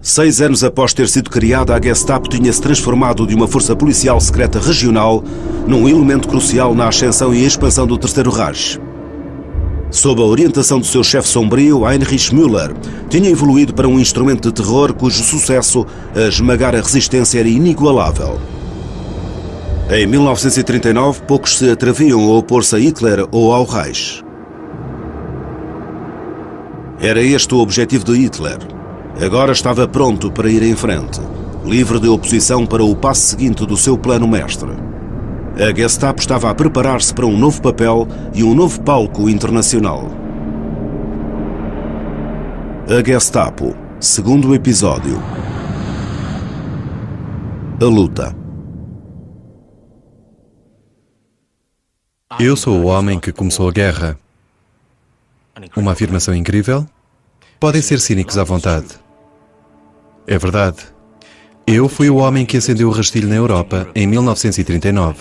6 anos após ter sido criada, a Gestapo tinha-se transformado de uma força policial secreta regional num elemento crucial na ascensão e expansão do Terceiro Reich. Sob a orientação do seu chefe sombrio, Heinrich Müller, tinha evoluído para um instrumento de terror cujo sucesso a esmagar a resistência era inigualável. Em 1939, poucos se atreviam a opor-se a Hitler ou ao Reich. Era este o objetivo de Hitler. Agora estava pronto para ir em frente, livre de oposição para o passo seguinte do seu plano mestre. A Gestapo estava a preparar-se para um novo papel e um novo palco internacional. A Gestapo, segundo episódio. A luta. Eu sou o homem que começou a guerra. Uma afirmação incrível? Podem ser cínicos à vontade. É verdade. Eu fui o homem que acendeu o rastilho na Europa em 1939.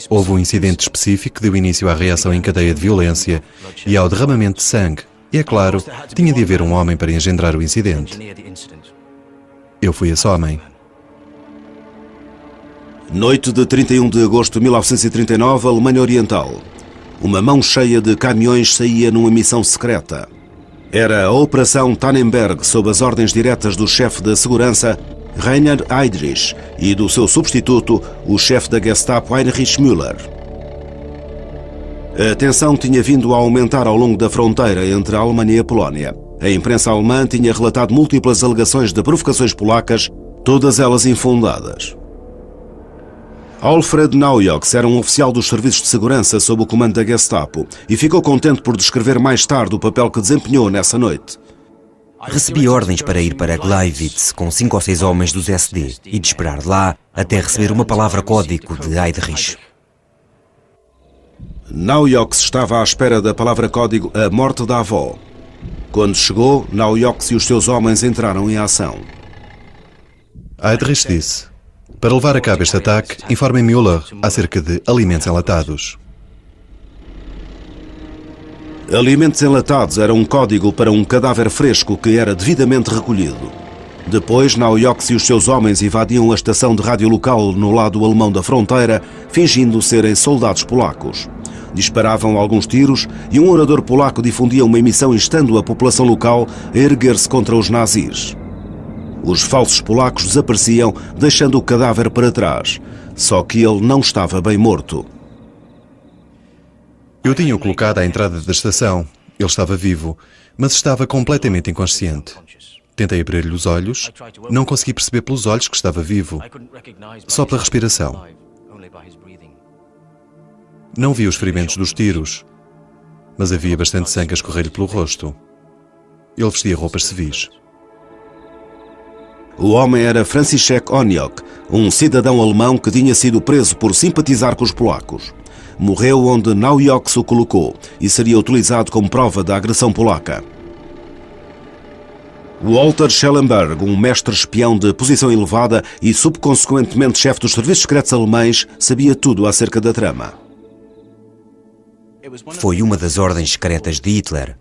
Houve um incidente específico que deu início à reação em cadeia de violência e ao derramamento de sangue. E, é claro, tinha de haver um homem para engendrar o incidente. Eu fui esse homem. Noite de 31 de agosto de 1939, Alemanha Oriental. Uma mão cheia de caminhões saía numa missão secreta. Era a Operação Tannenberg, sob as ordens diretas do chefe da segurança, Reinhard Heydrich, e do seu substituto, o chefe da Gestapo, Heinrich Müller. A tensão tinha vindo a aumentar ao longo da fronteira entre a Alemanha e a Polónia. A imprensa alemã tinha relatado múltiplas alegações de provocações polacas, todas elas infundadas. Alfred Naujoks era um oficial dos serviços de segurança sob o comando da Gestapo e ficou contente por descrever mais tarde o papel que desempenhou nessa noite. Recebi ordens para ir para Gleiwitz com 5 ou 6 homens dos SD e de esperar lá até receber uma palavra código de Heydrich. Naujoks estava à espera da palavra código a morte da avó. Quando chegou, Naujoks e os seus homens entraram em ação. Heydrich disse: para levar a cabo este ataque, informem Müller acerca de alimentos enlatados. Alimentos enlatados era um código para um cadáver fresco que era devidamente recolhido. Depois, Naujoks e os seus homens invadiam a estação de rádio local no lado alemão da fronteira, fingindo serem soldados polacos. Disparavam alguns tiros e um orador polaco difundia uma emissão instando a população local a erguer-se contra os nazis. Os falsos polacos desapareciam, deixando o cadáver para trás. Só que ele não estava bem morto. Eu tinha-o colocado à entrada da estação. Ele estava vivo, mas estava completamente inconsciente. Tentei abrir-lhe os olhos. Não consegui perceber pelos olhos que estava vivo, só pela respiração. Não vi os ferimentos dos tiros, mas havia bastante sangue a escorrer-lhe pelo rosto. Ele vestia roupas civis. O homem era Franciszek Oniok, um cidadão alemão que tinha sido preso por simpatizar com os polacos. Morreu onde Naujoks o colocou e seria utilizado como prova da agressão polaca. Walter Schellenberg, um mestre espião de posição elevada e subconsequentemente chefe dos serviços secretos alemães, sabia tudo acerca da trama. Foi uma das ordens secretas de Hitler.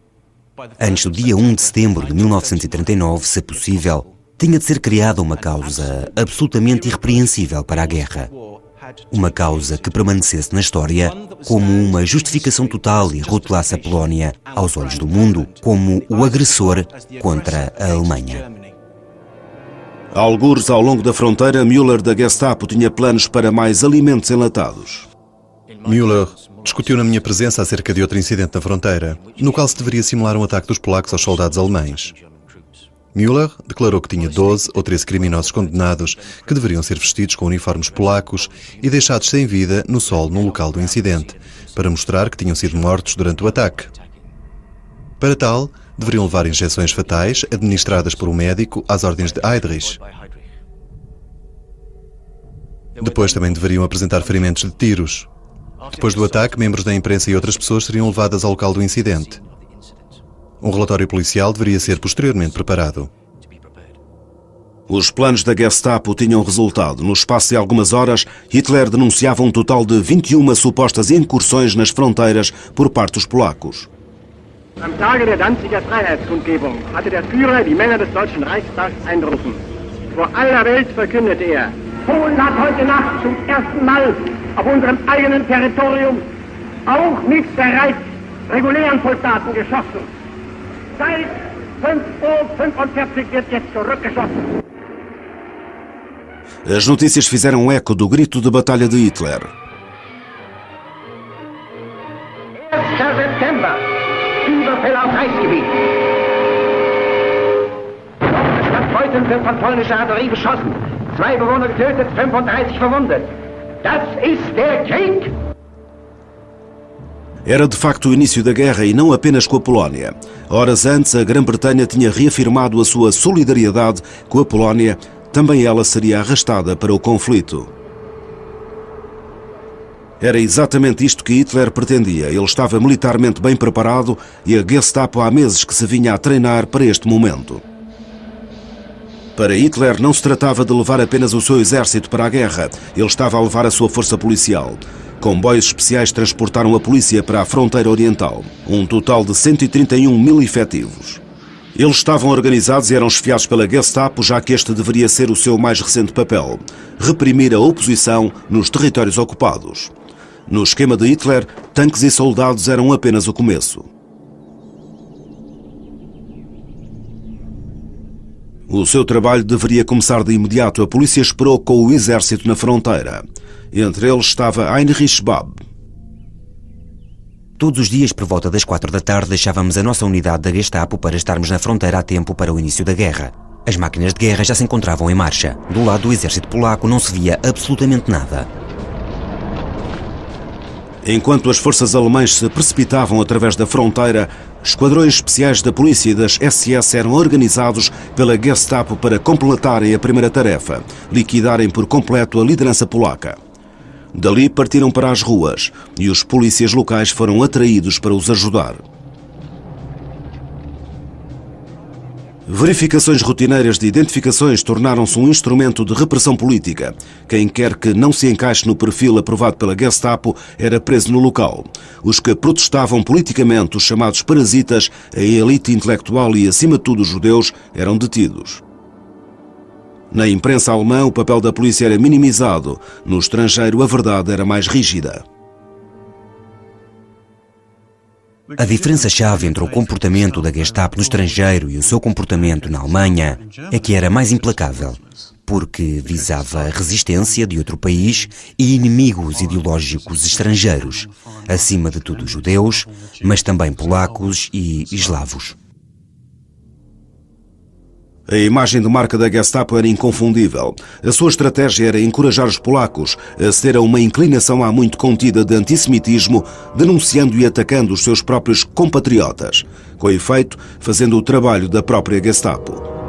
Antes do dia 1 de setembro de 1939, se possível, tinha de ser criada uma causa absolutamente irrepreensível para a guerra. Uma causa que permanecesse na história como uma justificação total e rotulasse a Polónia, aos olhos do mundo, como o agressor contra a Alemanha. Algures ao longo da fronteira, Müller da Gestapo tinha planos para mais alimentos enlatados. Müller discutiu na minha presença acerca de outro incidente na fronteira, no qual se deveria simular um ataque dos polacos aos soldados alemães. Müller declarou que tinha 12 ou 13 criminosos condenados que deveriam ser vestidos com uniformes polacos e deixados sem vida no solo no local do incidente, para mostrar que tinham sido mortos durante o ataque. Para tal, deveriam levar injeções fatais administradas por um médico às ordens de Heydrich. Depois também deveriam apresentar ferimentos de tiros. Depois do ataque, membros da imprensa e outras pessoas seriam levadas ao local do incidente. Um relatório policial deveria ser posteriormente preparado. Os planos da Gestapo tinham resultado. No espaço de algumas horas, Hitler denunciava um total de 21 supostas incursões nas fronteiras por parte dos polacos. Am Tage der Danziger Freiheitskundgebung hatte der Führer die Männer des Deutschen Reichstags einberufen. Vor aller Welt verkündete er: Polen hat heute Nacht zum ersten Mal auf unserem eigenen Territorium auch mit der regulären Soldaten geschossen. Seit 5:45 Uhr wird jetzt zurückgeschossen. As notícias fizeram eco do grito de batalha de Hitler. 1. September, Überfälle auf Reichsgebiet. Stadt Beuthen wird von polnischer Artillerie beschossen. 2 Bewohner getötet, 35 verwundet. Das ist der Krieg! Era de facto o início da guerra e não apenas com a Polónia. Horas antes, a Grã-Bretanha tinha reafirmado a sua solidariedade com a Polónia. Também ela seria arrastada para o conflito. Era exatamente isto que Hitler pretendia. Ele estava militarmente bem preparado e a Gestapo há meses que se vinha a treinar para este momento. Para Hitler não se tratava de levar apenas o seu exército para a guerra. Ele estava a levar a sua força policial. Comboios especiais transportaram a polícia para a fronteira oriental. Um total de 131 mil efetivos. Eles estavam organizados e eram esfiados pela Gestapo, já que este deveria ser o seu mais recente papel: reprimir a oposição nos territórios ocupados. No esquema de Hitler, tanques e soldados eram apenas o começo. O seu trabalho deveria começar de imediato. A polícia esperou com o exército na fronteira. Entre eles estava Heinrich Babb. Todos os dias, por volta das 4 da tarde, deixávamos a nossa unidade da Gestapo para estarmos na fronteira a tempo para o início da guerra. As máquinas de guerra já se encontravam em marcha. Do lado do exército polaco não se via absolutamente nada. Enquanto as forças alemãs se precipitavam através da fronteira, esquadrões especiais da polícia e das SS eram organizados pela Gestapo para completarem a primeira tarefa: liquidarem por completo a liderança polaca. Dali partiram para as ruas e os polícias locais foram atraídos para os ajudar. Verificações rotineiras de identificações tornaram-se um instrumento de repressão política. Quem quer que não se encaixe no perfil aprovado pela Gestapo era preso no local. Os que protestavam politicamente, os chamados parasitas, a elite intelectual e, acima de tudo, os judeus, eram detidos. Na imprensa alemã, o papel da polícia era minimizado. No estrangeiro, a verdade era mais rígida. A diferença-chave entre o comportamento da Gestapo no estrangeiro e o seu comportamento na Alemanha é que era mais implacável, porque visava a resistência de outro país e inimigos ideológicos estrangeiros, acima de tudo judeus, mas também polacos e eslavos. A imagem de marca da Gestapo era inconfundível. A sua estratégia era encorajar os polacos a ceder a uma inclinação há muito contida de antissemitismo, denunciando e atacando os seus próprios compatriotas, com efeito, fazendo o trabalho da própria Gestapo.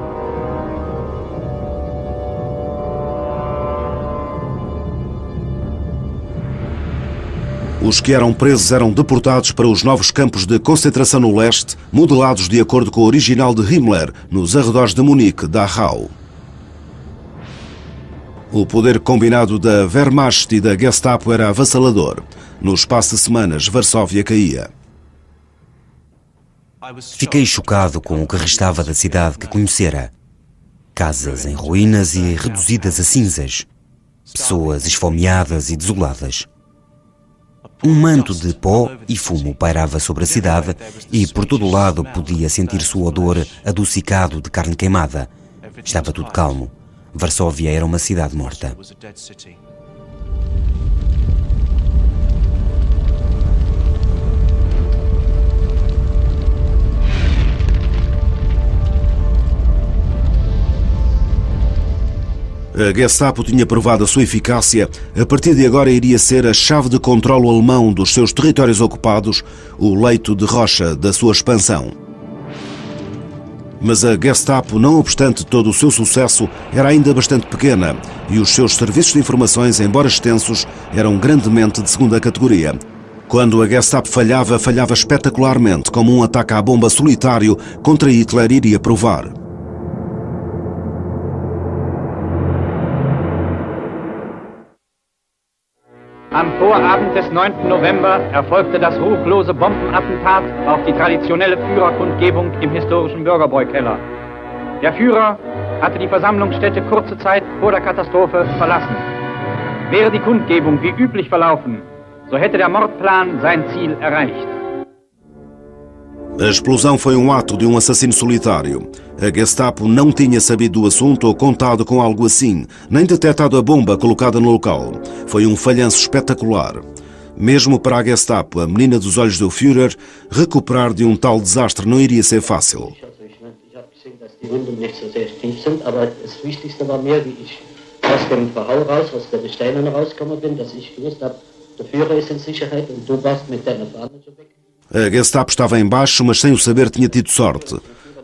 Os que eram presos eram deportados para os novos campos de concentração no leste, modelados de acordo com o original de Himmler, nos arredores de Munique, Dachau. O poder combinado da Wehrmacht e da Gestapo era avassalador. No espaço de semanas, Varsóvia caía. Fiquei chocado com o que restava da cidade que conhecera. Casas em ruínas e reduzidas a cinzas. Pessoas esfomeadas e desoladas. Um manto de pó e fumo pairava sobre a cidade e por todo o lado podia sentir-se o odor adocicado de carne queimada. Estava tudo calmo. Varsóvia era uma cidade morta. A Gestapo tinha provado a sua eficácia. A partir de agora iria ser a chave de controle alemão dos seus territórios ocupados, o leito de rocha da sua expansão. Mas a Gestapo, não obstante todo o seu sucesso, era ainda bastante pequena e os seus serviços de informações, embora extensos, eram grandemente de segunda categoria. Quando a Gestapo falhava, falhava espetacularmente, como um ataque à bomba solitário contra Hitler iria provar. Am Vorabend des 9. November erfolgte das ruchlose Bombenattentat auf die traditionelle Führerkundgebung im historischen Bürgerbräukeller. Der Führer hatte die Versammlungsstätte kurze Zeit vor der Katastrophe verlassen. Wäre die Kundgebung wie üblich verlaufen, so hätte der Mordplan sein Ziel erreicht. A explosão foi ato de assassino solitário. A Gestapo não tinha sabido do assunto ou contado com algo assim, nem detectado a bomba colocada no local. Foi falhanço espetacular. Mesmo para a Gestapo, a menina dos olhos do Führer, recuperar de tal desastre não iria ser fácil. Die Wunden nicht so sehr tief sind, aber das Wichtigste war mir, wie ich aus dem Verhau raus, aus der Steinen rausgekommen bin, dass ich gewusst habe, der Führer ist in Sicherheit und du warst mit deiner Fahne so weg. A Gestapo estava em baixo, mas sem o saber tinha tido sorte.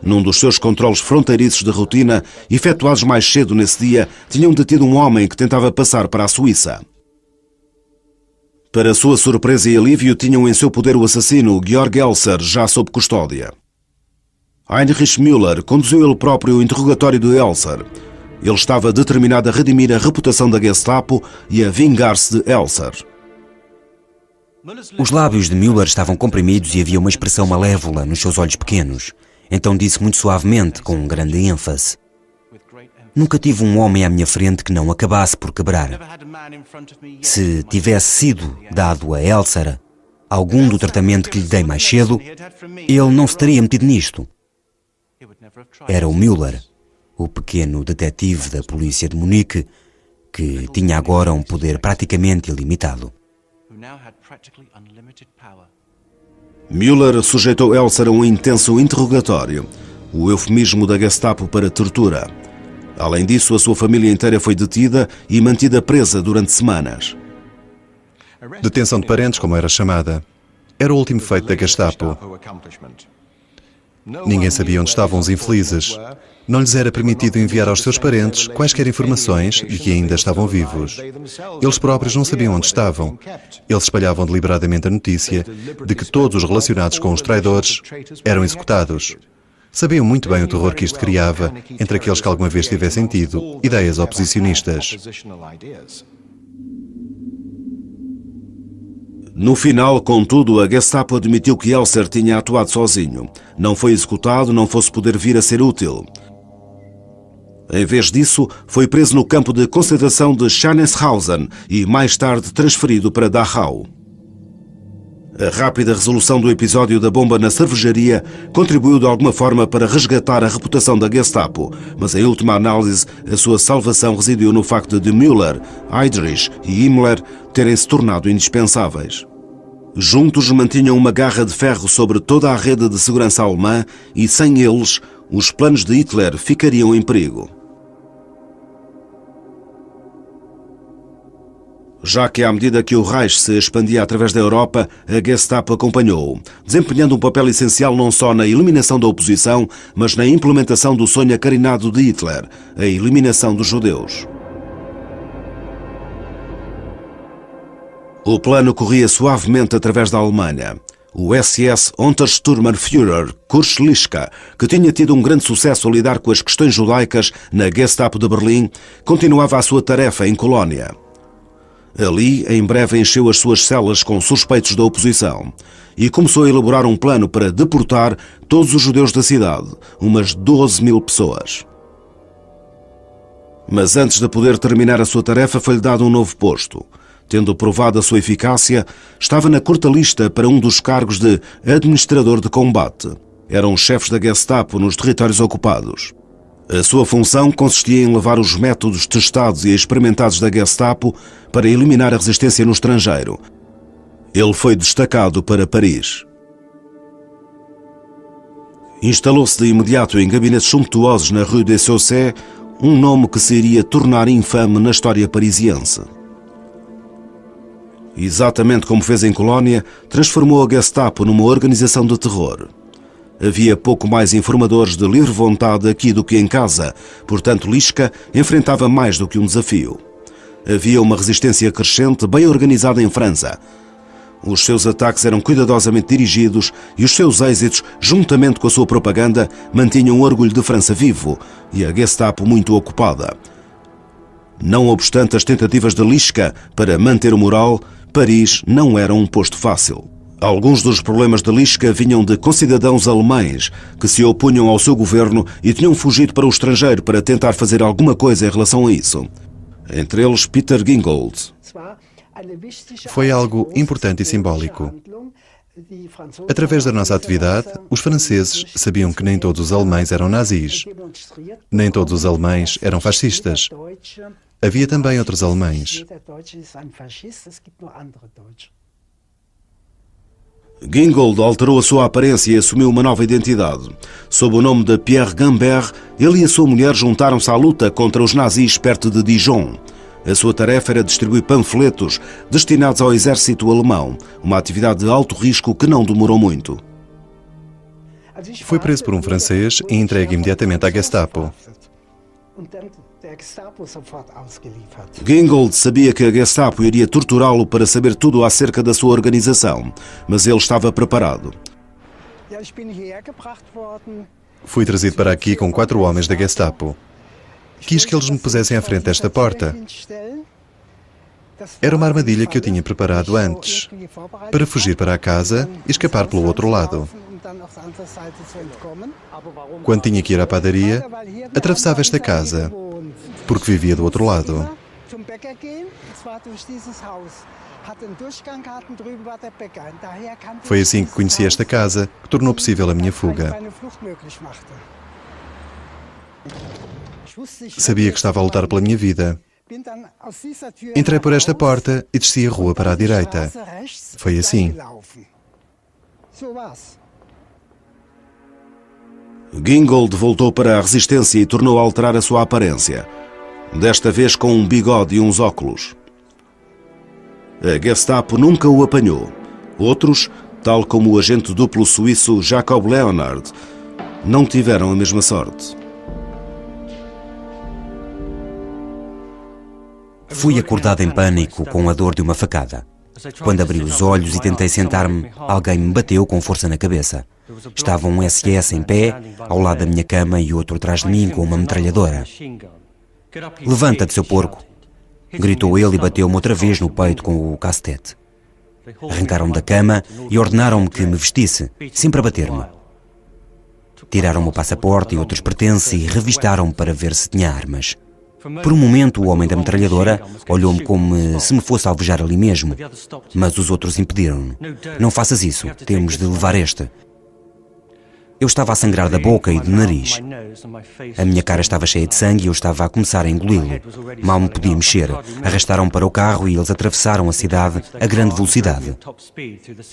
Num dos seus controles fronteiriços de rotina, efetuados mais cedo nesse dia, tinham detido homem que tentava passar para a Suíça. Para sua surpresa e alívio, tinham em seu poder o assassino Georg Elser, já sob custódia. Heinrich Müller conduziu ele próprio o interrogatório de Elser. Ele estava determinado a redimir a reputação da Gestapo e a vingar-se de Elser. Os lábios de Müller estavam comprimidos e havia uma expressão malévola nos seus olhos pequenos. Então disse muito suavemente, com um grande ênfase: "Nunca tive um homem à minha frente que não acabasse por quebrar. Se tivesse sido dado a Elser algum do tratamento que lhe dei mais cedo, ele não se teria metido nisto." Era o Müller, o pequeno detetive da polícia de Munique, que tinha agora um poder praticamente ilimitado. Müller sujeitou Elser a intenso interrogatório, o eufemismo da Gestapo para tortura. Além disso, a sua família inteira foi detida e mantida presa durante semanas. Detenção de parentes, como era chamada, era o último feito da Gestapo. Ninguém sabia onde estavam os infelizes. Não lhes era permitido enviar aos seus parentes quaisquer informações de que ainda estavam vivos. Eles próprios não sabiam onde estavam. Eles espalhavam deliberadamente a notícia de que todos os relacionados com os traidores eram executados. Sabiam muito bem o terror que isto criava entre aqueles que alguma vez tivessem tido ideias oposicionistas. No final, contudo, a Gestapo admitiu que Elser tinha atuado sozinho. Não foi executado, não fosse poder vir a ser útil. Em vez disso, foi preso no campo de concentração de Scharnhausen e mais tarde transferido para Dachau. A rápida resolução do episódio da bomba na cervejaria contribuiu de alguma forma para resgatar a reputação da Gestapo, mas em última análise a sua salvação residiu no facto de Müller, Heydrich e Himmler terem se tornado indispensáveis. Juntos mantinham uma garra de ferro sobre toda a rede de segurança alemã e sem eles os planos de Hitler ficariam em perigo. Já que à medida que o Reich se expandia através da Europa, a Gestapo acompanhou-o, desempenhando um papel essencial não só na eliminação da oposição, mas na implementação do sonho acarinado de Hitler, a eliminação dos judeus. O plano corria suavemente através da Alemanha. O SS Untersturmführer Kurt Lischka, que tinha tido um grande sucesso a lidar com as questões judaicas na Gestapo de Berlim, continuava a sua tarefa em Colónia. Ali, em breve, encheu as suas celas com suspeitos da oposição e começou a elaborar um plano para deportar todos os judeus da cidade, umas 12.000 pessoas. Mas antes de poder terminar a sua tarefa, foi-lhe dado um novo posto. Tendo provado a sua eficácia, estava na curta lista para um dos cargos de administrador de combate. Eram chefes da Gestapo nos territórios ocupados. A sua função consistia em levar os métodos testados e experimentados da Gestapo para eliminar a resistência no estrangeiro. Ele foi destacado para Paris. Instalou-se de imediato em gabinetes sumptuosos na Rue des Chaussées, um nome que se iria tornar infame na história parisiense. Exatamente como fez em Colónia, transformou a Gestapo numa organização de terror. Havia pouco mais informadores de livre vontade aqui do que em casa, portanto Lischka enfrentava mais do que um desafio. Havia uma resistência crescente, bem organizada em França. Os seus ataques eram cuidadosamente dirigidos e os seus êxitos, juntamente com a sua propaganda, mantinham o orgulho de França vivo e a Gestapo muito ocupada. Não obstante as tentativas de Lischka para manter o moral, Paris não era um posto fácil. Alguns dos problemas de Lischka vinham de concidadãos alemães que se opunham ao seu governo e tinham fugido para o estrangeiro para tentar fazer alguma coisa em relação a isso. Entre eles, Peter Gingold. Foi algo importante e simbólico. Através da nossa atividade, os franceses sabiam que nem todos os alemães eram nazis. Nem todos os alemães eram fascistas. Havia também outros alemães. Gingold alterou a sua aparência e assumiu uma nova identidade. Sob o nome de Pierre Gambert, ele e a sua mulher juntaram-se à luta contra os nazis perto de Dijon. A sua tarefa era distribuir panfletos destinados ao exército alemão, uma atividade de alto risco que não demorou muito. Foi preso por um francês e entregue imediatamente à Gestapo. Gingold sabia que a Gestapo iria torturá-lo para saber tudo acerca da sua organização, mas ele estava preparado. Fui trazido para aqui com 4 homens da Gestapo. Quis que eles me pusessem à frente desta porta. Era uma armadilha que eu tinha preparado antes, para fugir para a casa e escapar pelo outro lado. Quando tinha que ir à padaria, atravessava esta casa, porque vivia do outro lado. Foi assim que conheci esta casa, que tornou possível a minha fuga. Sabia que estava a lutar pela minha vida. Entrei por esta porta e desci a rua para a direita. Foi assim. Gingold voltou para a resistência e tornou a alterar a sua aparência. Desta vez com um bigode e uns óculos. A Gestapo nunca o apanhou. Outros, tal como o agente duplo suíço Jacob Leonard, não tiveram a mesma sorte. Fui acordado em pânico com a dor de uma facada. Quando abri os olhos e tentei sentar-me, alguém me bateu com força na cabeça. Estava um SS em pé, ao lado da minha cama, e outro atrás de mim com uma metralhadora. "Levanta-te, seu porco!" gritou ele e bateu-me outra vez no peito com o cacetete. Arrancaram-me da cama e ordenaram-me que me vestisse, sempre a bater-me. Tiraram-me o passaporte e outros pertences e revistaram-me para ver se tinha armas. Por um momento, o homem da metralhadora olhou-me como se me fosse alvejar ali mesmo, mas os outros impediram-no. "Não faças isso, temos de levar este." Eu estava a sangrar da boca e do nariz. A minha cara estava cheia de sangue e eu estava a começar a engoli-lo. Mal me podia mexer. Arrastaram-me para o carro e eles atravessaram a cidade a grande velocidade.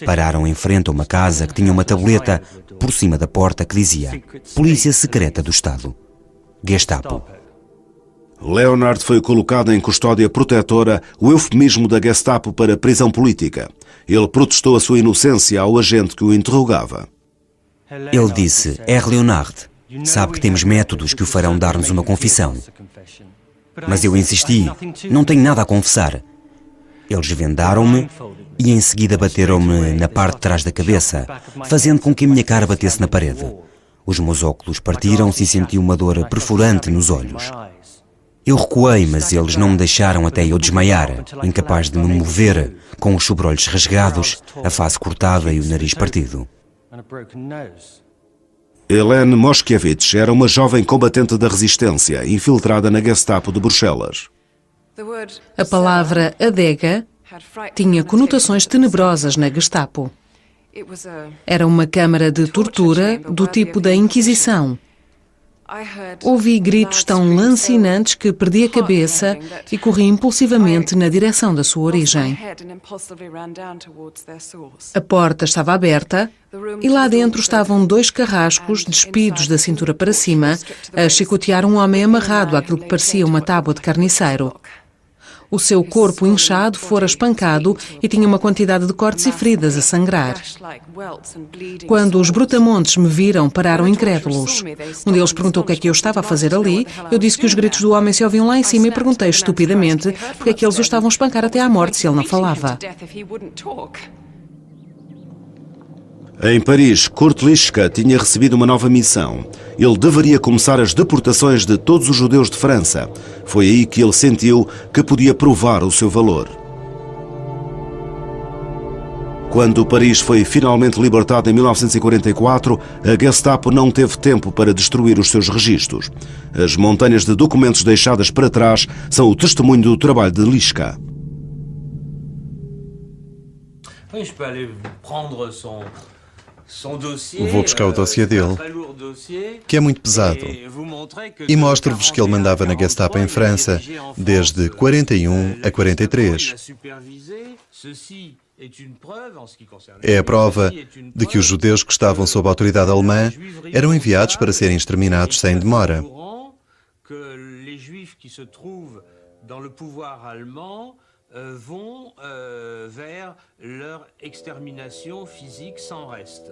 Pararam em frente a uma casa que tinha uma tabuleta por cima da porta que dizia "Polícia Secreta do Estado. Gestapo." Leonard foi colocado em custódia protetora, o eufemismo da Gestapo para prisão política. Ele protestou a sua inocência ao agente que o interrogava. Ele disse: "R. Leonard, sabe que temos métodos que o farão dar-nos uma confissão." Mas eu insisti: "Não tenho nada a confessar." Eles vendaram-me e em seguida bateram-me na parte de trás da cabeça, fazendo com que a minha cara batesse na parede. Os meus óculos partiram-se e senti uma dor perfurante nos olhos. Eu recuei, mas eles não me deixaram até eu desmaiar, incapaz de me mover, com os sobrolhos rasgados, a face cortada e o nariz partido. Helene Moshkevich era uma jovem combatente da resistência, infiltrada na Gestapo de Bruxelas. A palavra adega tinha conotações tenebrosas na Gestapo. Era uma câmara de tortura do tipo da Inquisição. Ouvi gritos tão lancinantes que perdi a cabeça e corri impulsivamente na direção da sua origem. A porta estava aberta e lá dentro estavam 2 carrascos despidos da cintura para cima a chicotear um homem amarrado àquilo que parecia uma tábua de carniceiro. O seu corpo inchado fora espancado e tinha uma quantidade de cortes e feridas a sangrar. Quando os brutamontes me viram, pararam incrédulos. Um deles perguntou o que é que eu estava a fazer ali. Eu disse que os gritos do homem se ouviam lá em cima e perguntei estupidamente porque é que eles o estavam a espancar até à morte se ele não falava. Em Paris, Kurt Lischka tinha recebido uma nova missão. Ele deveria começar as deportações de todos os judeus de França. Foi aí que ele sentiu que podia provar o seu valor. Quando Paris foi finalmente libertado em 1944, a Gestapo não teve tempo para destruir os seus registros. As montanhas de documentos deixadas para trás são o testemunho do trabalho de Lischka. Vou buscar o dossiê dele, que é muito pesado, e mostro-vos que ele mandava na Gestapo em França desde 41 a 43. É a prova de que os judeus que estavam sob a autoridade alemã eram enviados para serem exterminados sem demora. Vont vers leur extermination physique sans reste.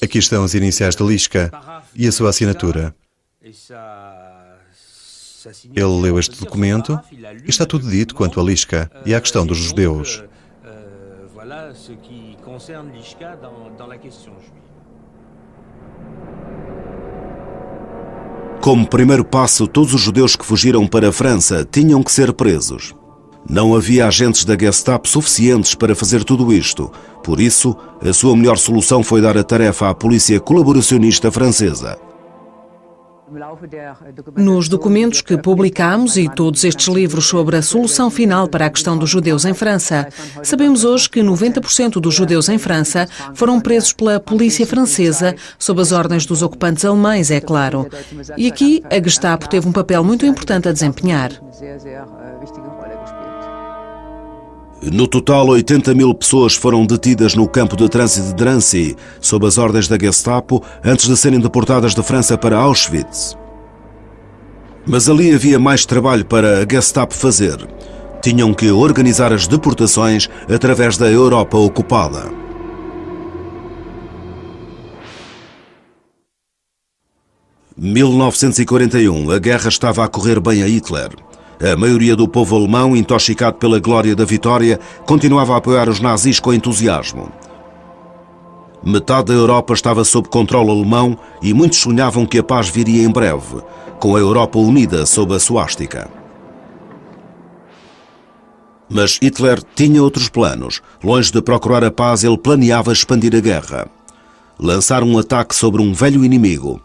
Aqui estão as iniciais de Lischka e a sua assinatura. Ele leu este documento e está tudo dito quanto a Lischka e à questão dos judeus. Como primeiro passo, todos os judeus que fugiram para a França tinham que ser presos. Não havia agentes da Gestapo suficientes para fazer tudo isto. Por isso, a sua melhor solução foi dar a tarefa à polícia colaboracionista francesa. Nos documentos que publicamos e todos estes livros sobre a solução final para a questão dos judeus em França, sabemos hoje que 90% dos judeus em França foram presos pela polícia francesa, sob as ordens dos ocupantes alemães, é claro. E aqui a Gestapo teve um papel muito importante a desempenhar. No total, 80 mil pessoas foram detidas no campo de trânsito de Drancy, sob as ordens da Gestapo, antes de serem deportadas de França para Auschwitz. Mas ali havia mais trabalho para a Gestapo fazer. Tinham que organizar as deportações através da Europa ocupada. Em 1941, a guerra estava a correr bem a Hitler. A maioria do povo alemão, intoxicado pela glória da vitória, continuava a apoiar os nazis com entusiasmo. Metade da Europa estava sob controle alemão e muitos sonhavam que a paz viria em breve, com a Europa unida sob a suástica. Mas Hitler tinha outros planos. Longe de procurar a paz, ele planeava expandir a guerra. Lançar um ataque sobre um velho inimigo,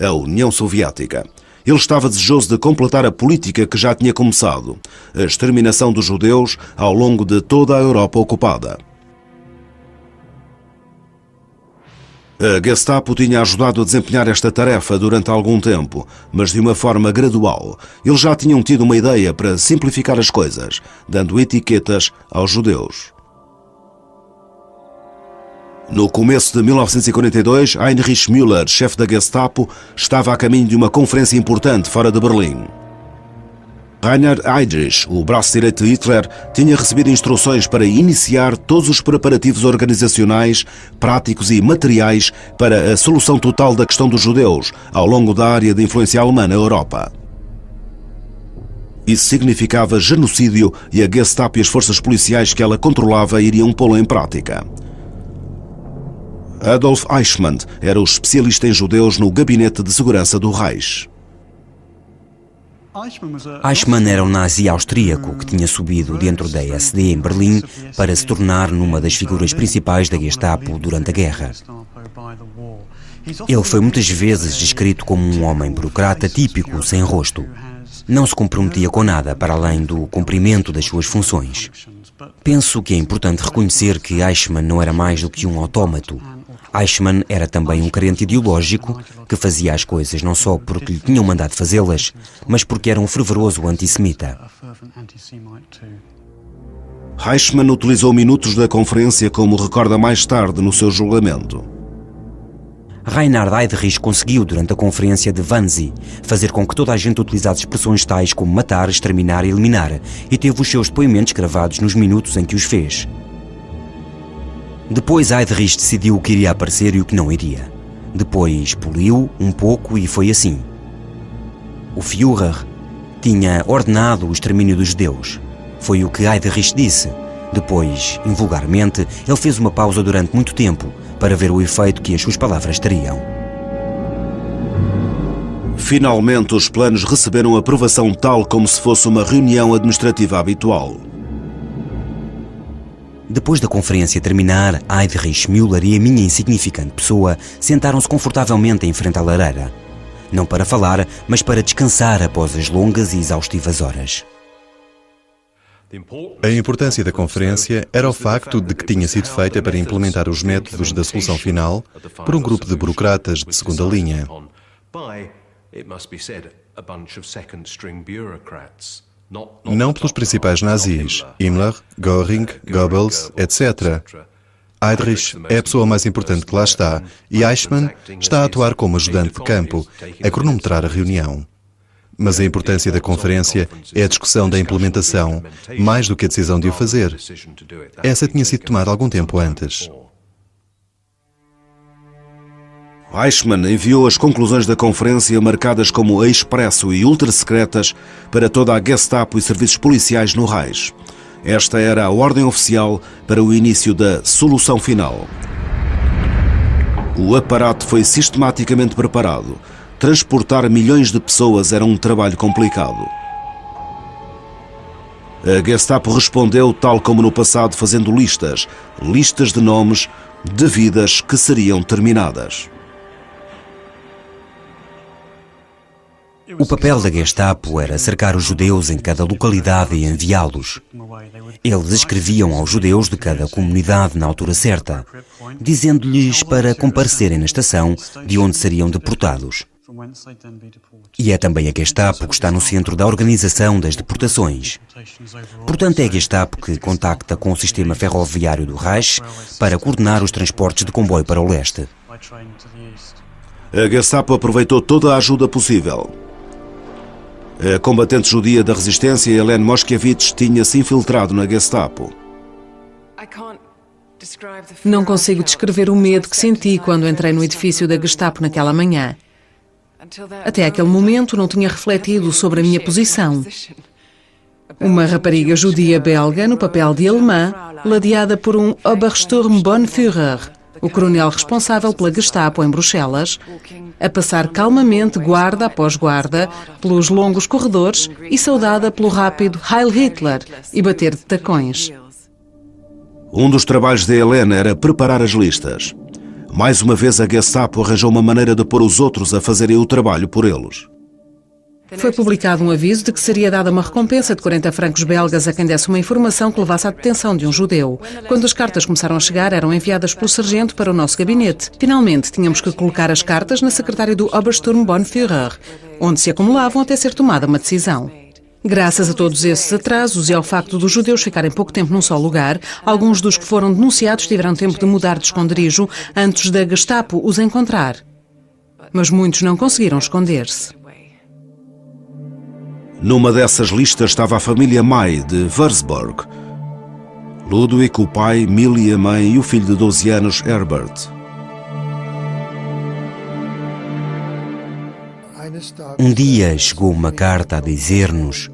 a União Soviética. Ele estava desejoso de completar a política que já tinha começado, a exterminação dos judeus ao longo de toda a Europa ocupada. A Gestapo tinha ajudado a desempenhar esta tarefa durante algum tempo, mas de uma forma gradual. Eles já tinham tido uma ideia para simplificar as coisas, dando etiquetas aos judeus. No começo de 1942, Heinrich Müller, chefe da Gestapo, estava a caminho de uma conferência importante fora de Berlim. Rainer Heydrich, o braço direito de Hitler, tinha recebido instruções para iniciar todos os preparativos organizacionais, práticos e materiais para a solução total da questão dos judeus ao longo da área de influência alemã na Europa. Isso significava genocídio e a Gestapo e as forças policiais que ela controlava iriam pô-lo em prática. Adolf Eichmann era o especialista em judeus no gabinete de segurança do Reich. Eichmann era um nazi austríaco que tinha subido dentro da SD em Berlim para se tornar numa das figuras principais da Gestapo durante a guerra. Ele foi muitas vezes descrito como um homem burocrata típico, sem rosto. Não se comprometia com nada para além do cumprimento das suas funções. Penso que é importante reconhecer que Eichmann não era mais do que um autómato. Eichmann era também um crente ideológico que fazia as coisas não só porque lhe tinham mandado fazê-las, mas porque era um fervoroso antissemita. Eichmann utilizou minutos da conferência como recorda mais tarde no seu julgamento. Reinhard Heydrich conseguiu, durante a conferência de Wannsee, fazer com que toda a gente utilizasse expressões tais como matar, exterminar e eliminar, e teve os seus depoimentos gravados nos minutos em que os fez. Depois Heydrich decidiu o que iria aparecer e o que não iria. Depois poliu um pouco e foi assim. O Führer tinha ordenado o extermínio dos judeus. Foi o que Heydrich disse. Depois, invulgarmente, ele fez uma pausa durante muito tempo para ver o efeito que as suas palavras teriam. Finalmente, os planos receberam aprovação tal como se fosse uma reunião administrativa habitual. Depois da conferência terminar, Heinrich Müller e a minha insignificante pessoa sentaram-se confortavelmente em frente à lareira. Não para falar, mas para descansar após as longas e exaustivas horas. A importância da conferência era o facto de que tinha sido feita para implementar os métodos da solução final por um grupo de burocratas de segunda linha. Não pelos principais nazis, Himmler, Göring, Goebbels, etc. Heydrich é a pessoa mais importante que lá está e Eichmann está a atuar como ajudante de campo, a cronometrar a reunião. Mas a importância da conferência é a discussão da implementação, mais do que a decisão de o fazer. Essa tinha sido tomada algum tempo antes. Eichmann enviou as conclusões da conferência marcadas como expresso e ultra-secretas para toda a Gestapo e serviços policiais no Reich. Esta era a ordem oficial para o início da solução final. O aparato foi sistematicamente preparado. Transportar milhões de pessoas era um trabalho complicado. A Gestapo respondeu tal como no passado, fazendo listas de nomes de vidas que seriam terminadas. O papel da Gestapo era cercar os judeus em cada localidade e enviá-los. Eles escreviam aos judeus de cada comunidade na altura certa, dizendo-lhes para comparecerem na estação de onde seriam deportados. E é também a Gestapo que está no centro da organização das deportações. Portanto, é a Gestapo que contacta com o sistema ferroviário do Reich para coordenar os transportes de comboio para o leste. A Gestapo aproveitou toda a ajuda possível. A combatente judia da resistência, Helene Moshkevich, tinha-se infiltrado na Gestapo. Não consigo descrever o medo que senti quando entrei no edifício da Gestapo naquela manhã. Até aquele momento não tinha refletido sobre a minha posição. Uma rapariga judia belga no papel de alemã, ladeada por um Obersturmbannführer, o coronel responsável pela Gestapo em Bruxelas, a passar calmamente guarda após guarda pelos longos corredores e saudada pelo rápido Heil Hitler e bater de tacões. Um dos trabalhos de Helene era preparar as listas. Mais uma vez a Gestapo arranjou uma maneira de pôr os outros a fazerem o trabalho por eles. Foi publicado um aviso de que seria dada uma recompensa de 40 francos belgas a quem desse uma informação que levasse à detenção de um judeu. Quando as cartas começaram a chegar, eram enviadas pelo sargento para o nosso gabinete. Finalmente, tínhamos que colocar as cartas na secretária do Obersturmbannführer, onde se acumulavam até ser tomada uma decisão. Graças a todos esses atrasos e ao facto dos judeus ficarem pouco tempo num só lugar, alguns dos que foram denunciados tiveram tempo de mudar de esconderijo antes da Gestapo os encontrar. Mas muitos não conseguiram esconder-se. Numa dessas listas estava a família May de Würzburg. Ludwig, o pai, Millie, a mãe e o filho de 12 anos, Herbert. Um dia chegou uma carta a dizer-nos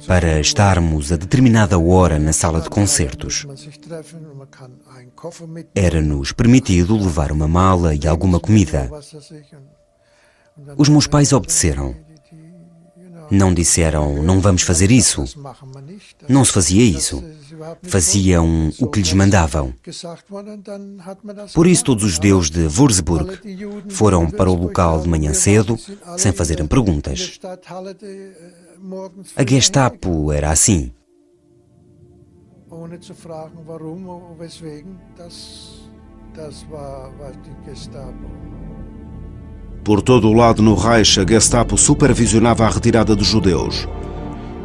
para estarmos a determinada hora na sala de concertos. Era-nos permitido levar uma mala e alguma comida. Os meus pais obedeceram. Não disseram, não vamos fazer isso. Não se fazia isso. Faziam o que lhes mandavam. Por isso todos os judeus de Würzburg foram para o local de manhã cedo, sem fazerem perguntas. A Gestapo era assim. Por todo o lado no Reich, a Gestapo supervisionava a retirada dos judeus.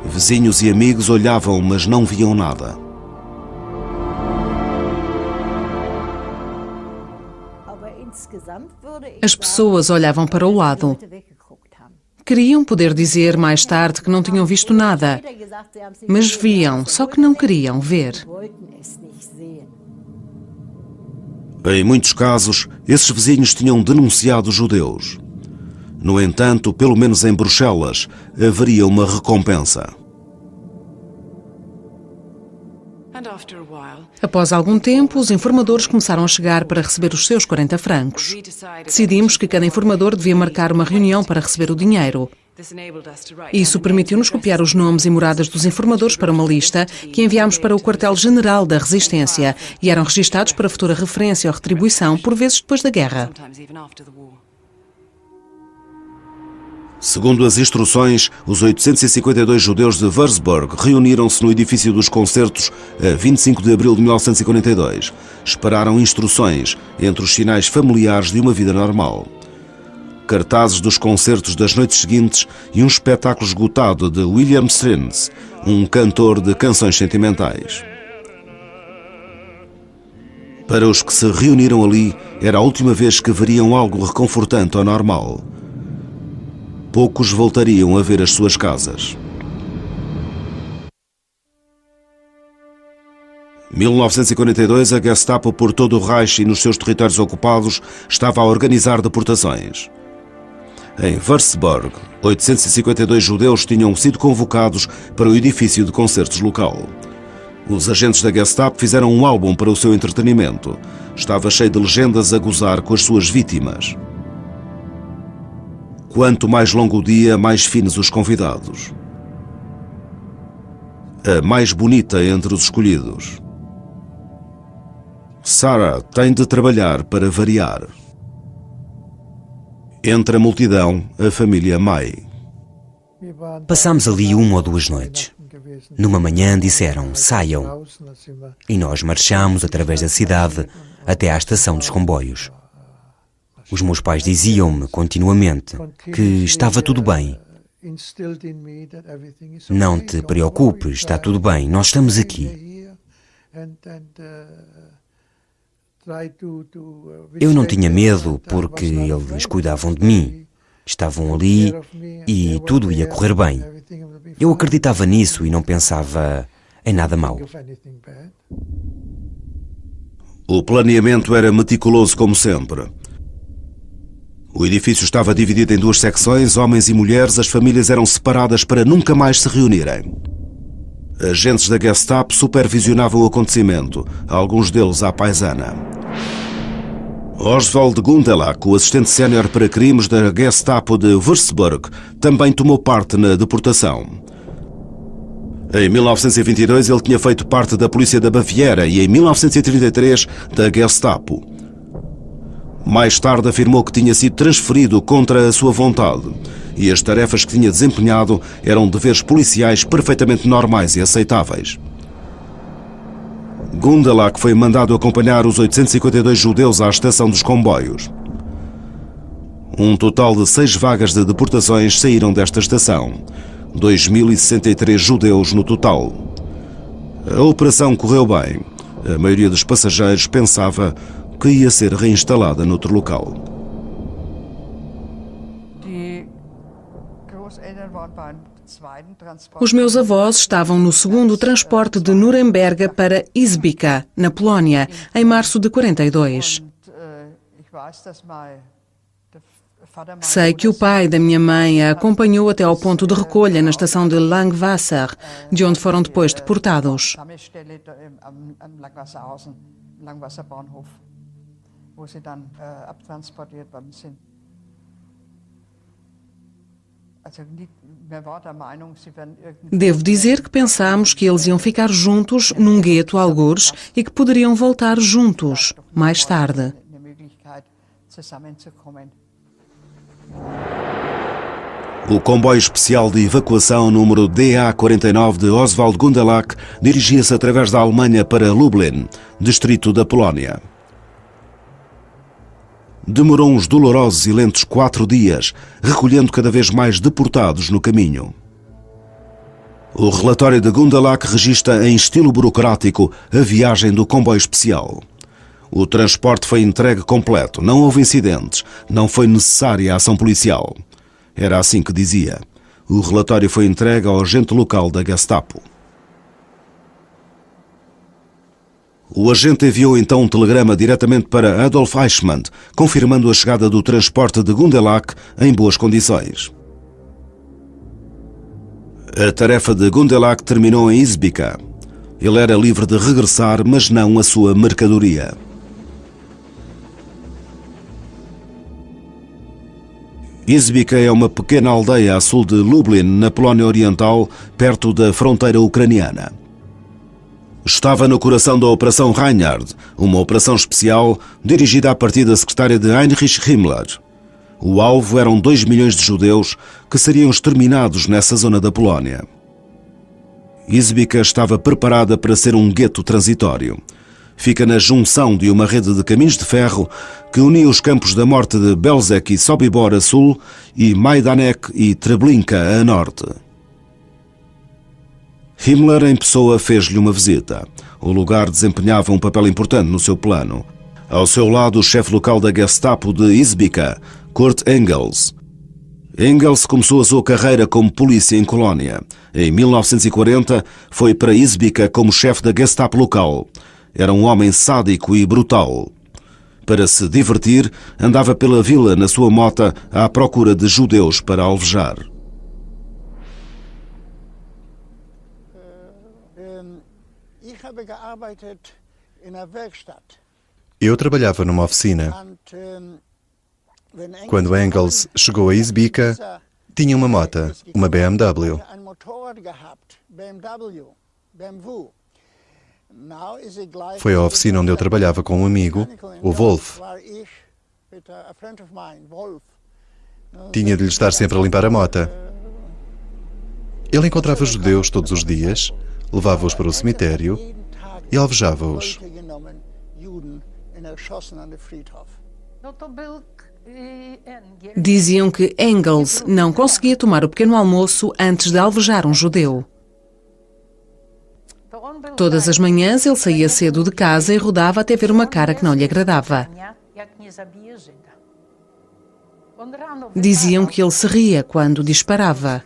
Vizinhos e amigos olhavam, mas não viam nada. As pessoas olhavam para o lado. Queriam poder dizer mais tarde que não tinham visto nada, mas viam, só que não queriam ver. Em muitos casos, esses vizinhos tinham denunciado os judeus. No entanto, pelo menos em Bruxelas, haveria uma recompensa. Após algum tempo, os informadores começaram a chegar para receber os seus 40 francos. Decidimos que cada informador devia marcar uma reunião para receber o dinheiro. Isso permitiu-nos copiar os nomes e moradas dos informadores para uma lista que enviámos para o quartel-general da Resistência e eram registados para futura referência ou retribuição, por vezes depois da guerra. Segundo as instruções, os 852 judeus de Würzburg reuniram-se no edifício dos concertos a 25 de abril de 1942. Esperaram instruções entre os sinais familiares de uma vida normal. Cartazes dos concertos das noites seguintes e um espetáculo esgotado de William Strauss, um cantor de canções sentimentais. Para os que se reuniram ali, era a última vez que veriam algo reconfortante ou normal. Poucos voltariam a ver as suas casas. 1942, a Gestapo por todo o Reich e nos seus territórios ocupados estava a organizar deportações. Em Würzburg, 852 judeus tinham sido convocados para o edifício de concertos local. Os agentes da Gestapo fizeram um álbum para o seu entretenimento. Estava cheio de legendas a gozar com as suas vítimas. Quanto mais longo o dia, mais finos os convidados. A mais bonita entre os escolhidos. Sarah tem de trabalhar para variar. Entre a multidão, a família May. Passámos ali 1 ou 2 noites. Numa manhã disseram, saiam. E nós marchámos através da cidade até à estação dos comboios. Os meus pais diziam-me continuamente que estava tudo bem. Não te preocupes, está tudo bem, nós estamos aqui. Eu não tinha medo porque eles cuidavam de mim. Estavam ali e tudo ia correr bem. Eu acreditava nisso e não pensava em nada mau. O planeamento era meticuloso como sempre. O edifício estava dividido em 2 secções, homens e mulheres, as famílias eram separadas para nunca mais se reunirem. Agentes da Gestapo supervisionavam o acontecimento, alguns deles à paisana. Oswald Gundelach, o assistente sénior para crimes da Gestapo de Würzburg, também tomou parte na deportação. Em 1922 ele tinha feito parte da Polícia da Baviera e em 1933 da Gestapo. Mais tarde afirmou que tinha sido transferido contra a sua vontade e as tarefas que tinha desempenhado eram deveres policiais perfeitamente normais e aceitáveis. Gundelach foi mandado acompanhar os 852 judeus à estação dos comboios. Um total de 6 vagas de deportações saíram desta estação. 2.063 judeus no total. A operação correu bem. A maioria dos passageiros pensava que ia ser reinstalada noutro local. Os meus avós estavam no segundo transporte de Nuremberg para Izbica, na Polónia, em março de 42. Sei que o pai da minha mãe a acompanhou até ao ponto de recolha na estação de Langwasser, de onde foram depois deportados. Devo dizer que pensámos que eles iam ficar juntos num gueto algures e que poderiam voltar juntos mais tarde. O comboio especial de evacuação número DA-49 de Oswald Gundelach dirigia-se através da Alemanha para Lublin, distrito da Polónia. Demorou uns dolorosos e lentos 4 dias, recolhendo cada vez mais deportados no caminho. O relatório de Gundelach registra em estilo burocrático a viagem do comboio especial. O transporte foi entregue completo, não houve incidentes, não foi necessária a ação policial. Era assim que dizia. O relatório foi entregue ao agente local da Gestapo. O agente enviou então um telegrama diretamente para Adolf Eichmann, confirmando a chegada do transporte de Gundelach em boas condições. A tarefa de Gundelach terminou em Izbica. Ele era livre de regressar, mas não a sua mercadoria. Izbica é uma pequena aldeia a sul de Lublin, na Polónia Oriental, perto da fronteira ucraniana. Estava no coração da Operação Reinhard, uma operação especial dirigida a partir da secretária de Heinrich Himmler. O alvo eram 2 milhões de judeus que seriam exterminados nessa zona da Polónia. Izbica estava preparada para ser um gueto transitório. Fica na junção de uma rede de caminhos de ferro que unia os campos da morte de Belzec e Sobibor a sul e Majdanek e Treblinka a norte. Himmler em pessoa fez-lhe uma visita. O lugar desempenhava um papel importante no seu plano. Ao seu lado, o chefe local da Gestapo de Izbica, Kurt Engels. Engels começou a sua carreira como polícia em Colónia. Em 1940, foi para Izbica como chefe da Gestapo local. Era um homem sádico e brutal. Para se divertir, andava pela vila na sua mota à procura de judeus para alvejar. Eu trabalhava numa oficina. Quando Engels chegou a Izbica, tinha uma moto, uma BMW. Foi à oficina onde eu trabalhava com um amigo, o Wolf. Tinha de lhe estar sempre a limpar a moto. Ele encontrava judeus todos os dias, levava-os para o cemitério e alvejava-os. Diziam que Engels não conseguia tomar o pequeno almoço antes de alvejar um judeu. Todas as manhãs ele saía cedo de casa e rodava até ver uma cara que não lhe agradava. Diziam que ele se ria quando disparava.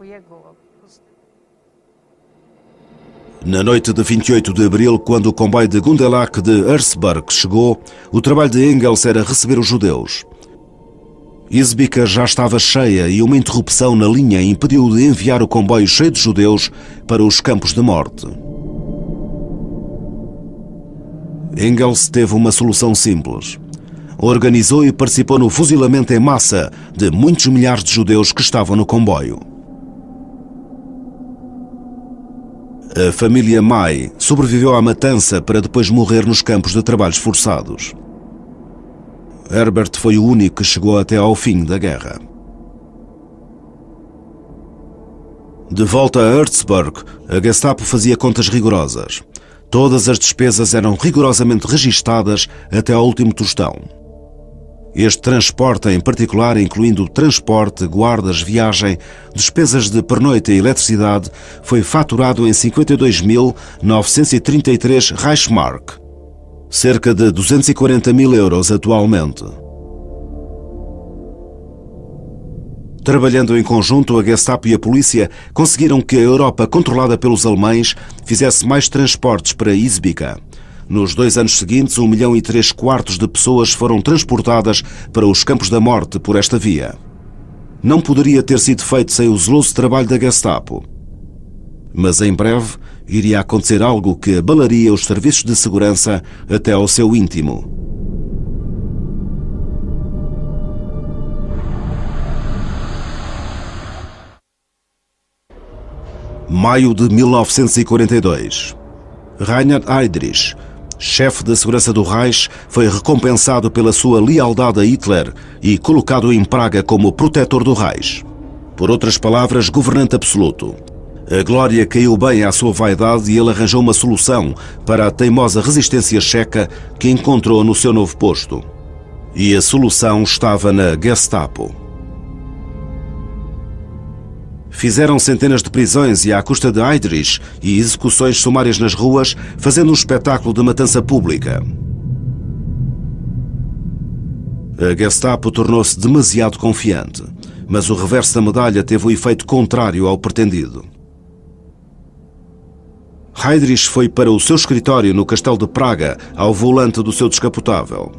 Na noite de 28 de abril, quando o comboio de Gundelach de Erzberg chegou, o trabalho de Engels era receber os judeus. Izbica já estava cheia e uma interrupção na linha impediu de enviar o comboio cheio de judeus para os campos de morte. Engels teve uma solução simples. Organizou e participou no fuzilamento em massa de muitos milhares de judeus que estavam no comboio. A família May sobreviveu à matança para depois morrer nos campos de trabalhos forçados. Herbert foi o único que chegou até ao fim da guerra. De volta a Erzberg, a Gestapo fazia contas rigorosas. Todas as despesas eram rigorosamente registadas até ao último tostão. Este transporte, em particular, incluindo transporte, guardas, viagem, despesas de pernoite e eletricidade, foi faturado em 52.933 Reichsmark, cerca de 240.000 euros atualmente. Trabalhando em conjunto, a Gestapo e a polícia conseguiram que a Europa, controlada pelos alemães, fizesse mais transportes para Izbica. Nos 2 anos seguintes, 1,3 milhão de pessoas foram transportadas para os campos da morte por esta via. Não poderia ter sido feito sem o zeloso trabalho da Gestapo. Mas em breve iria acontecer algo que abalaria os serviços de segurança até ao seu íntimo. Maio de 1942. Reinhard Heydrich, chefe da segurança do Reich, foi recompensado pela sua lealdade a Hitler e colocado em Praga como protetor do Reich. Por outras palavras, governante absoluto. A glória caiu bem à sua vaidade e ele arranjou uma solução para a teimosa resistência checa que encontrou no seu novo posto. E a solução estava na Gestapo. Fizeram centenas de prisões e à custa de Heydrich e execuções sumárias nas ruas, fazendo um espetáculo de matança pública. A Gestapo tornou-se demasiado confiante, mas o reverso da medalha teve o efeito contrário ao pretendido. Heydrich foi para o seu escritório no Castelo de Praga, ao volante do seu descapotável.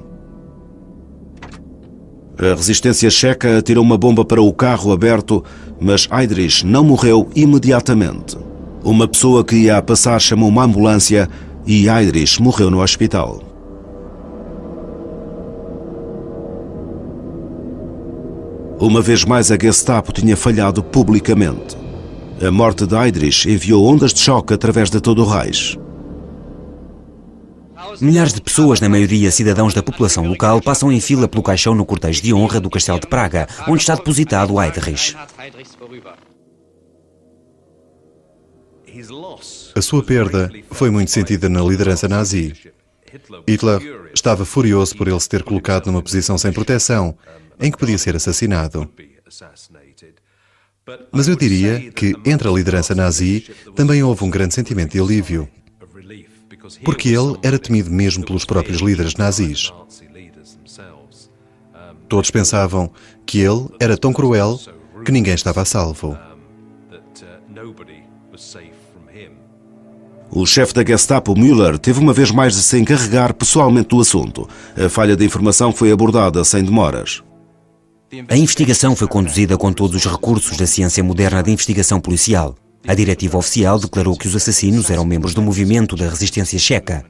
A resistência checa atirou uma bomba para o carro aberto, mas Heydrich não morreu imediatamente. Uma pessoa que ia a passar chamou uma ambulância e Heydrich morreu no hospital. Uma vez mais, a Gestapo tinha falhado publicamente. A morte de Heydrich enviou ondas de choque através de todo o Reich. Milhares de pessoas, na maioria cidadãos da população local, passam em fila pelo caixão no cortejo de honra do Castelo de Praga, onde está depositado Heydrich. A sua perda foi muito sentida na liderança nazi. Hitler estava furioso por ele se ter colocado numa posição sem proteção, em que podia ser assassinado. Mas eu diria que, entre a liderança nazi, também houve um grande sentimento de alívio, porque ele era temido mesmo pelos próprios líderes nazis. Todos pensavam que ele era tão cruel que ninguém estava a salvo. O chefe da Gestapo, Müller, teve uma vez mais de se encarregar pessoalmente do assunto. A falha de informação foi abordada sem demoras. A investigação foi conduzida com todos os recursos da ciência moderna de investigação policial. A diretiva oficial declarou que os assassinos eram membros do movimento da resistência checa.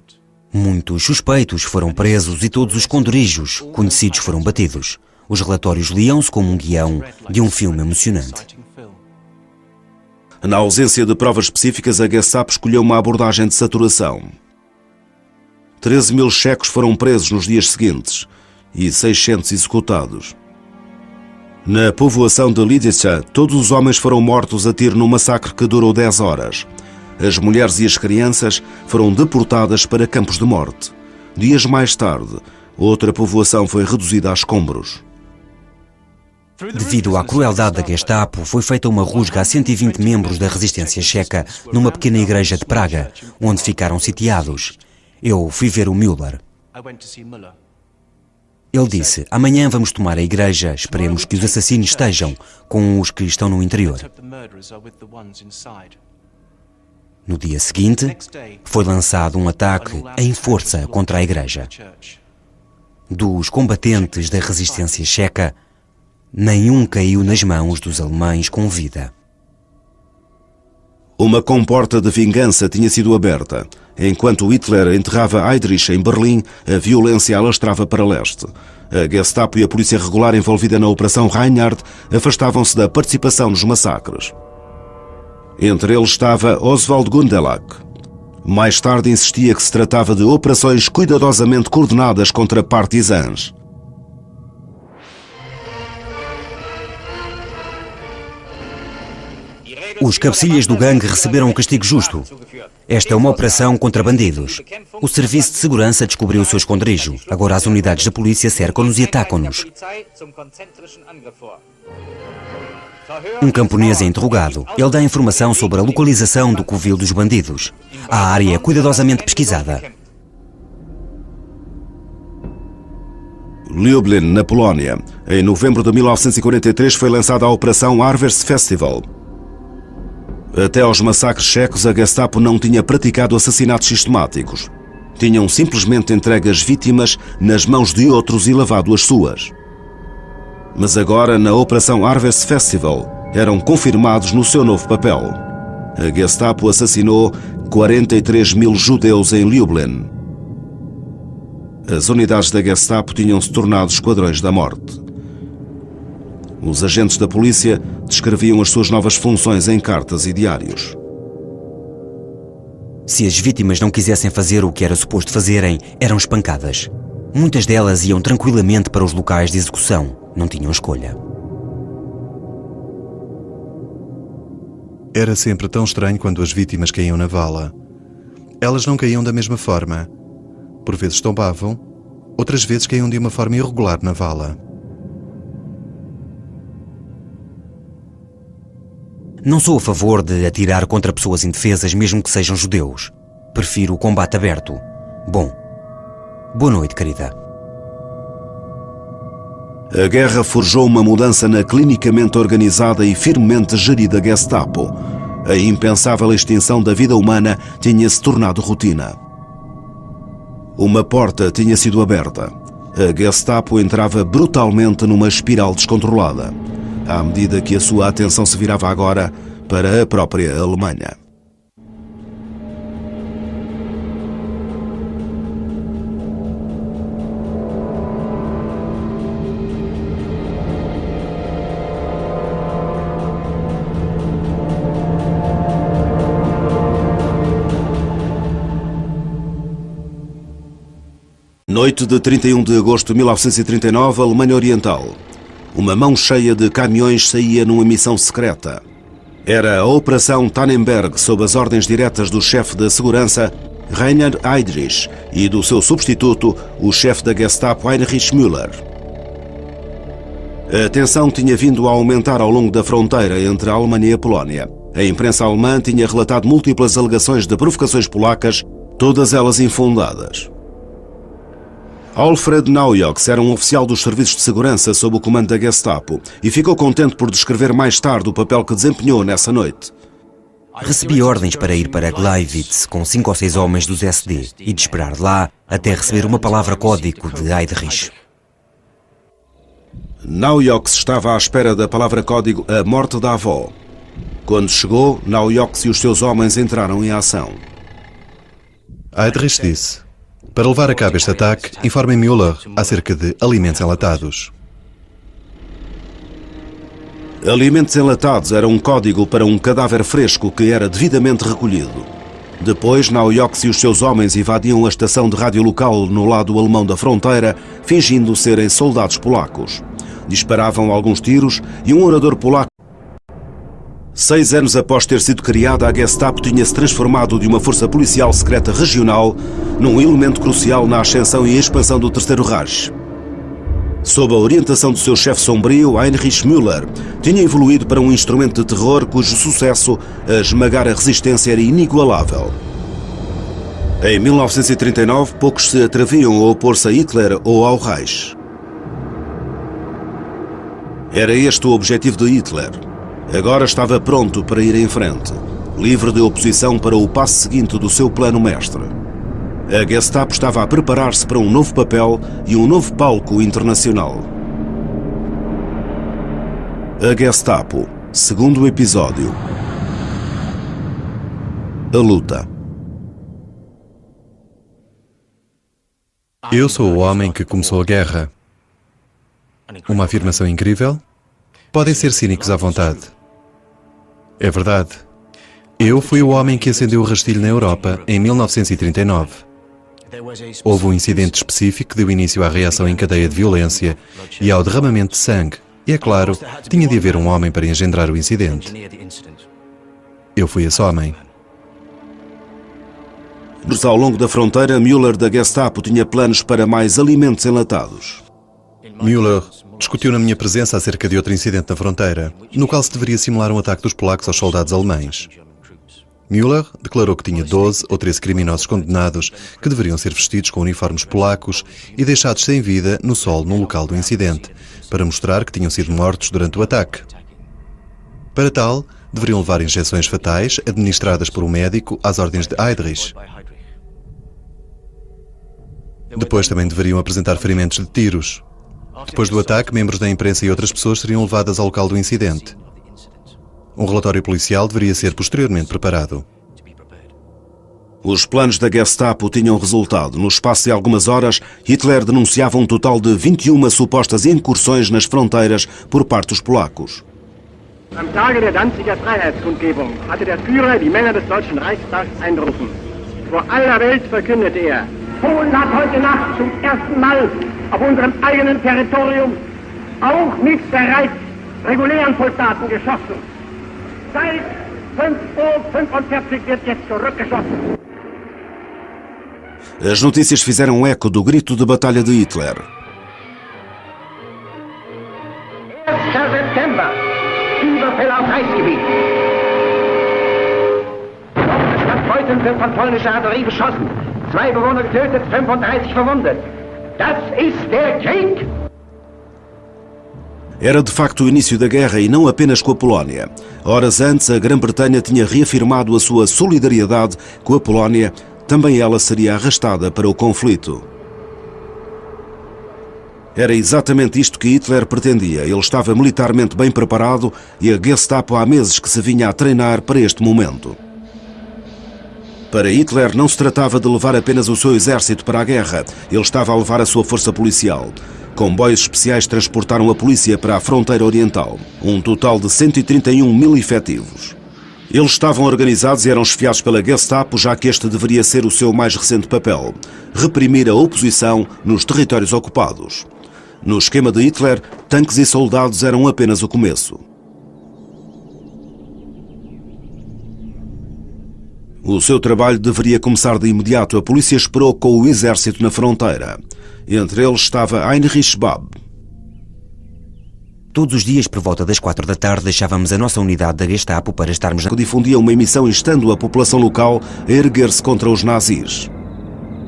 Muitos suspeitos foram presos e todos os esconderijos conhecidos foram batidos. Os relatórios liam-se como um guião de um filme emocionante. Na ausência de provas específicas, a Gestapo escolheu uma abordagem de saturação. 13.000 checos foram presos nos dias seguintes e 600 executados. Na povoação de Lidice, todos os homens foram mortos a tiro num massacre que durou 10 horas. As mulheres e as crianças foram deportadas para campos de morte. Dias mais tarde, outra povoação foi reduzida a escombros. Devido à crueldade da Gestapo, foi feita uma rusga a 120 membros da resistência checa numa pequena igreja de Praga, onde ficaram sitiados. Eu fui ver o Müller. Ele disse: amanhã vamos tomar a igreja, esperemos que os assassinos estejam com os que estão no interior. No dia seguinte, foi lançado um ataque em força contra a igreja. Dos combatentes da resistência checa, nenhum caiu nas mãos dos alemães com vida. Uma comporta de vingança tinha sido aberta. Enquanto Hitler enterrava Heydrich em Berlim, a violência alastrava para leste. A Gestapo e a polícia regular envolvida na Operação Reinhard afastavam-se da participação nos massacres. Entre eles estava Oswald Gundelach. Mais tarde insistia que se tratava de operações cuidadosamente coordenadas contra partisãs. Os cabecilhas do gangue receberam um castigo justo. Esta é uma operação contra bandidos. O serviço de segurança descobriu o seu esconderijo. Agora as unidades da polícia cercam-nos e atacam-nos. Um camponês é interrogado. Ele dá informação sobre a localização do covil dos bandidos. A área é cuidadosamente pesquisada. Lublin, na Polónia. Em novembro de 1943 foi lançada a Operação Harvest Festival. Até aos massacres checos, a Gestapo não tinha praticado assassinatos sistemáticos. Tinham simplesmente entregue as vítimas nas mãos de outros e lavado as suas. Mas agora, na Operação Harvest Festival, eram confirmados no seu novo papel. A Gestapo assassinou 43.000 judeus em Lublin. As unidades da Gestapo tinham-se tornado esquadrões da morte. Os agentes da polícia descreviam as suas novas funções em cartas e diários. Se as vítimas não quisessem fazer o que era suposto fazerem, eram espancadas. Muitas delas iam tranquilamente para os locais de execução. Não tinham escolha. Era sempre tão estranho quando as vítimas caíam na vala. Elas não caíam da mesma forma. Por vezes tombavam, outras vezes caíam de uma forma irregular na vala. Não sou a favor de atirar contra pessoas indefesas, mesmo que sejam judeus. Prefiro o combate aberto. Bom, boa noite, querida. A guerra forjou uma mudança na clinicamente organizada e firmemente gerida Gestapo. A impensável extinção da vida humana tinha se tornado rotina. Uma porta tinha sido aberta. A Gestapo entrava brutalmente numa espiral descontrolada, à medida que a sua atenção se virava agora para a própria Alemanha. Noite de 31 de agosto de 1939, Alemanha Oriental. Uma mão cheia de caminhões saía numa missão secreta. Era a Operação Tannenberg, sob as ordens diretas do chefe da segurança, Rainer Heydrich, e do seu substituto, o chefe da Gestapo, Heinrich Müller. A tensão tinha vindo a aumentar ao longo da fronteira entre a Alemanha e a Polónia. A imprensa alemã tinha relatado múltiplas alegações de provocações polacas, todas elas infundadas. Alfred Naujoks era um oficial dos serviços de segurança sob o comando da Gestapo e ficou contente por descrever mais tarde o papel que desempenhou nessa noite. Recebi ordens para ir para Gleiwitz com 5 ou 6 homens dos SD e de esperar lá até receber uma palavra código de Heydrich. Naujoks estava à espera da palavra código a morte da avó. Quando chegou, Naujoks e os seus homens entraram em ação. Heydrich disse: para levar a cabo este ataque, informem Müller acerca de alimentos enlatados. Alimentos enlatados era um código para um cadáver fresco que era devidamente recolhido. Depois, Naujoks e os seus homens invadiam a estação de rádio local no lado alemão da fronteira, fingindo serem soldados polacos. Disparavam alguns tiros e um orador polaco. 6 anos após ter sido criada, a Gestapo tinha-se transformado de uma força policial secreta regional num elemento crucial na ascensão e expansão do Terceiro Reich. Sob a orientação do seu chefe sombrio, Heinrich Müller, tinha evoluído para um instrumento de terror cujo sucesso a esmagar a resistência era inigualável. Em 1939, poucos se atreviam a opor-se a Hitler ou ao Reich. Era este o objetivo de Hitler. Agora estava pronto para ir em frente, livre de oposição para o passo seguinte do seu plano mestre. A Gestapo estava a preparar-se para um novo papel e um novo palco internacional. A Gestapo, segundo episódio. A luta. Eu sou o homem que começou a guerra. Uma afirmação incrível? Podem ser cínicos à vontade. É verdade. Eu fui o homem que acendeu o rastilho na Europa em 1939. Houve um incidente específico que deu início à reação em cadeia de violência e ao derramamento de sangue. E, é claro, tinha de haver um homem para engendrar o incidente. Eu fui esse homem. Ao longo da fronteira, Müller da Gestapo tinha planos para mais alimentos enlatados. Müller discutiu na minha presença acerca de outro incidente na fronteira, no qual se deveria simular um ataque dos polacos aos soldados alemães. Müller declarou que tinha 12 ou 13 criminosos condenados que deveriam ser vestidos com uniformes polacos e deixados sem vida no solo no local do incidente, para mostrar que tinham sido mortos durante o ataque. Para tal, deveriam levar injeções fatais administradas por um médico às ordens de Heydrich. Depois também deveriam apresentar ferimentos de tiros. Depois do ataque, membros da imprensa e outras pessoas seriam levadas ao local do incidente. Um relatório policial deveria ser posteriormente preparado. Os planos da Gestapo tinham resultado. No espaço de algumas horas, Hitler denunciava um total de 21 supostas incursões nas fronteiras por parte dos polacos. Am Tage der Danziger Freiheitskundgebung hatte der Führer die Männer des Deutschen Reichstags einberufen. Vor aller Welt verkündete er: Polen hat heute Nacht zum ersten Mal auf unserem eigenen Territorium auch mit bereits regulären Soldaten geschossen. Seit 5:45 Uhr wird jetzt zurückgeschossen. As notícias fizeram eco do grito de batalha de Hitler. 1. September, Überfälle auf Reichsgebiet. Stadt Beuthen wird von polnischer Artillerie beschossen. 2 Bewohner getötet, 35 verwundet. Das ist der Krieg! Era de facto o início da guerra e não apenas com a Polónia. Horas antes, a Grã-Bretanha tinha reafirmado a sua solidariedade com a Polónia. Também ela seria arrastada para o conflito. Era exatamente isto que Hitler pretendia. Ele estava militarmente bem preparado e a Gestapo há meses que se vinha a treinar para este momento. Para Hitler não se tratava de levar apenas o seu exército para a guerra. Ele estava a levar a sua força policial. Comboios especiais transportaram a polícia para a fronteira oriental. Um total de 131 mil efetivos. Eles estavam organizados e eram esfiados pela Gestapo, já que este deveria ser o seu mais recente papel: reprimir a oposição nos territórios ocupados. No esquema de Hitler, tanques e soldados eram apenas o começo. O seu trabalho deveria começar de imediato. A polícia esperou com o exército na fronteira. Entre eles estava Heinrich Bab. Todos os dias, por volta das 4 da tarde, deixávamos a nossa unidade da Gestapo para estarmos Que difundia uma emissão instando a população local a erguer-se contra os nazis.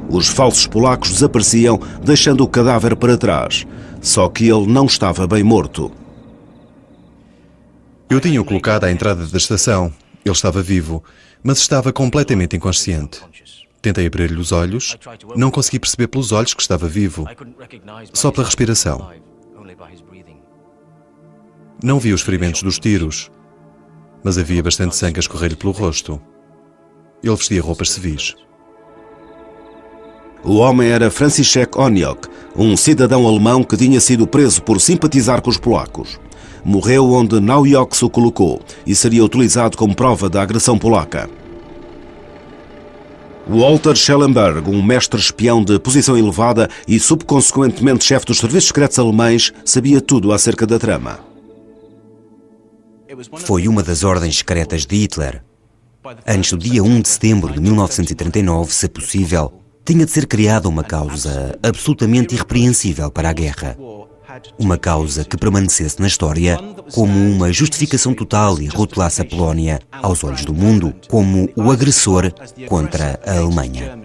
Os falsos polacos desapareciam, deixando o cadáver para trás. Só que ele não estava bem morto. Eu tinha-o colocado à entrada da estação. Ele estava vivo, mas estava completamente inconsciente. Tentei abrir-lhe os olhos. Não consegui perceber pelos olhos que estava vivo, só pela respiração. Não vi os ferimentos dos tiros, mas havia bastante sangue a escorrer-lhe pelo rosto. Ele vestia roupas civis. O homem era Franciszek Oniok, um cidadão alemão que tinha sido preso por simpatizar com os polacos. Morreu onde Naujok o colocou e seria utilizado como prova da agressão polaca. Walter Schellenberg, um mestre espião de posição elevada e subconsequentemente chefe dos serviços secretos alemães, sabia tudo acerca da trama. Foi uma das ordens secretas de Hitler. Antes do dia 1 de setembro de 1939, se possível, tinha de ser criada uma causa absolutamente irrepreensível para a guerra. Uma causa que permanecesse na história como uma justificação total e rotulasse a Polónia, aos olhos do mundo, como o agressor contra a Alemanha.